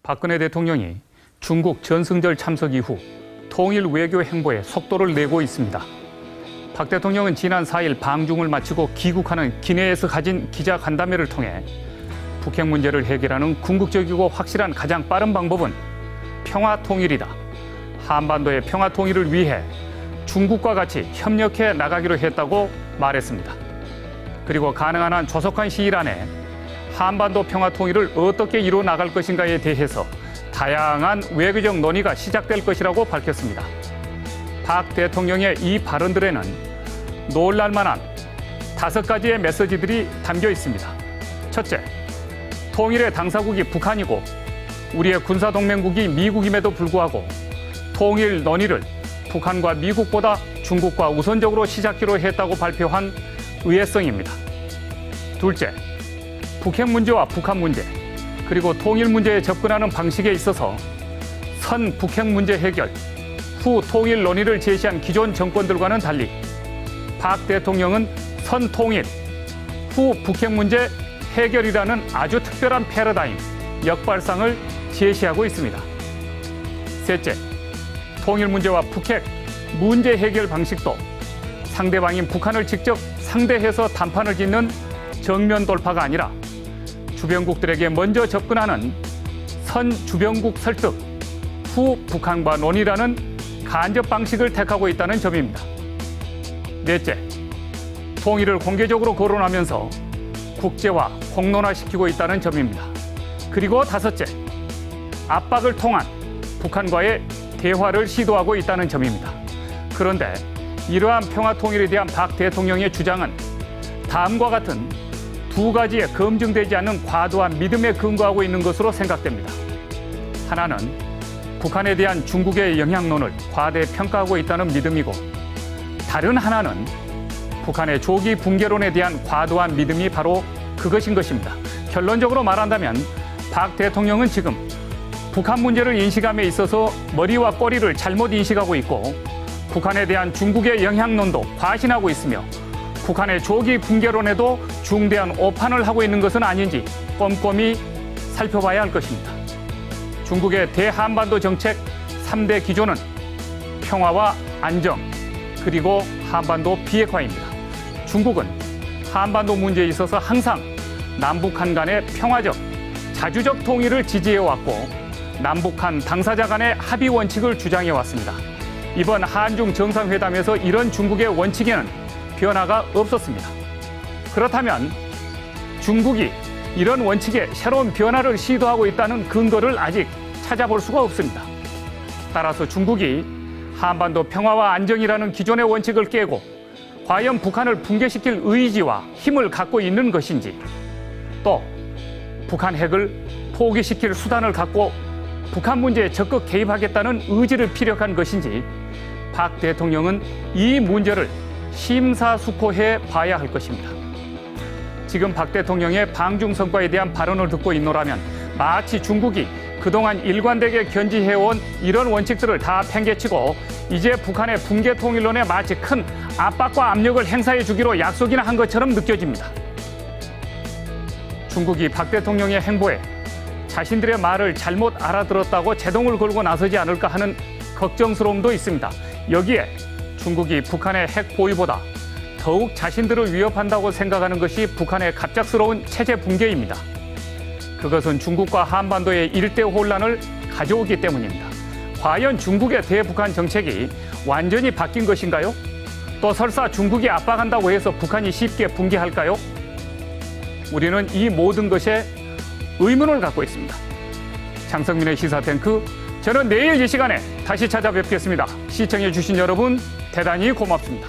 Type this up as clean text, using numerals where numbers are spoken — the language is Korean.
박근혜 대통령이 중국 전승절 참석 이후 통일 외교 행보에 속도를 내고 있습니다. 박 대통령은 지난 4일 방중을 마치고 귀국하는 기내에서 가진 기자간담회를 통해 북핵 문제를 해결하는 궁극적이고 확실한 가장 빠른 방법은 평화 통일이다. 한반도의 평화 통일을 위해 중국과 같이 협력해 나가기로 했다고 말했습니다. 그리고 가능한 한 조속한 시일 안에 한반도 평화 통일을 어떻게 이루어 나갈 것인가에 대해서 다양한 외교적 논의가 시작될 것이라고 밝혔습니다. 박 대통령의 이 발언들에는 놀랄만한 5가지의 메시지들이 담겨 있습니다. 첫째, 통일의 당사국이 북한이고 우리의 군사동맹국이 미국임에도 불구하고 통일 논의를 북한과 미국보다 중국과 우선적으로 시작하기로 했다고 발표한 의외성입니다. 둘째, 북핵 문제와 북한 문제, 그리고 통일 문제에 접근하는 방식에 있어서 선 북핵 문제 해결, 후 통일 논의를 제시한 기존 정권들과는 달리 박 대통령은 선 통일, 후 북핵 문제 해결이라는 아주 특별한 패러다임, 역발상을 제시하고 있습니다. 셋째, 통일 문제와 북핵 문제 해결 방식도 상대방인 북한을 직접 상대해서 단판을 짓는 정면 돌파가 아니라 주변국들에게 먼저 접근하는 선 주변국 설득, 후 북한과 논의라는 간접 방식을 택하고 있다는 점입니다. 넷째, 통일을 공개적으로 거론하면서 국제화, 공론화시키고 있다는 점입니다. 그리고 다섯째, 압박을 통한 북한과의 대화를 시도하고 있다는 점입니다. 그런데 이러한 평화 통일에 대한 박 대통령의 주장은 다음과 같은 2가지의 검증되지 않는 과도한 믿음에 근거하고 있는 것으로 생각됩니다. 하나는 북한에 대한 중국의 영향론을 과대평가하고 있다는 믿음이고, 다른 하나는 북한의 조기 붕괴론에 대한 과도한 믿음이 바로 그것인 것입니다. 결론적으로 말한다면 박 대통령은 지금 북한 문제를 인식함에 있어서 머리와 꼬리를 잘못 인식하고 있고, 북한에 대한 중국의 영향론도 과신하고 있으며 북한의 조기 붕괴론에도 중대한 오판을 하고 있는 것은 아닌지 꼼꼼히 살펴봐야 할 것입니다. 중국의 대한반도 정책 3대 기조는 평화와 안정, 그리고 한반도 비핵화입니다. 중국은 한반도 문제에 있어서 항상 남북한 간의 평화적, 자주적 통일을 지지해왔고 남북한 당사자 간의 합의 원칙을 주장해왔습니다. 이번 한중 정상회담에서 이런 중국의 원칙에는 변화가 없었습니다. 그렇다면 중국이 이런 원칙에 새로운 변화를 시도하고 있다는 근거를 아직 찾아볼 수가 없습니다. 따라서 중국이 한반도 평화와 안정이라는 기존의 원칙을 깨고 과연 북한을 붕괴시킬 의지와 힘을 갖고 있는 것인지, 또 북한 핵을 포기시킬 수단을 갖고 북한 문제에 적극 개입하겠다는 의지를 피력한 것인지 박 대통령은 이 문제를 심사숙고해 봐야 할 것입니다. 지금 박 대통령의 방중 성과에 대한 발언을 듣고 있노라면 마치 중국이 그동안 일관되게 견지해온 이런 원칙들을 다 팽개치고 이제 북한의 붕괴 통일론에 마치 큰 압박과 압력을 행사해 주기로 약속이나 한 것처럼 느껴집니다. 중국이 박 대통령의 행보에 자신들의 말을 잘못 알아들었다고 제동을 걸고 나서지 않을까 하는 걱정스러움도 있습니다. 여기에 중국이 북한의 핵 보유보다 더욱 자신들을 위협한다고 생각하는 것이 북한의 갑작스러운 체제 붕괴입니다. 그것은 중국과 한반도의 일대 혼란을 가져오기 때문입니다. 과연 중국의 대북한 정책이 완전히 바뀐 것인가요? 또 설사 중국이 압박한다고 해서 북한이 쉽게 붕괴할까요? 우리는 이 모든 것에 의문을 갖고 있습니다. 장성민의 시사탱크, 저는 내일 이 시간에 다시 찾아뵙겠습니다. 시청해 주신 여러분 대단히 고맙습니다.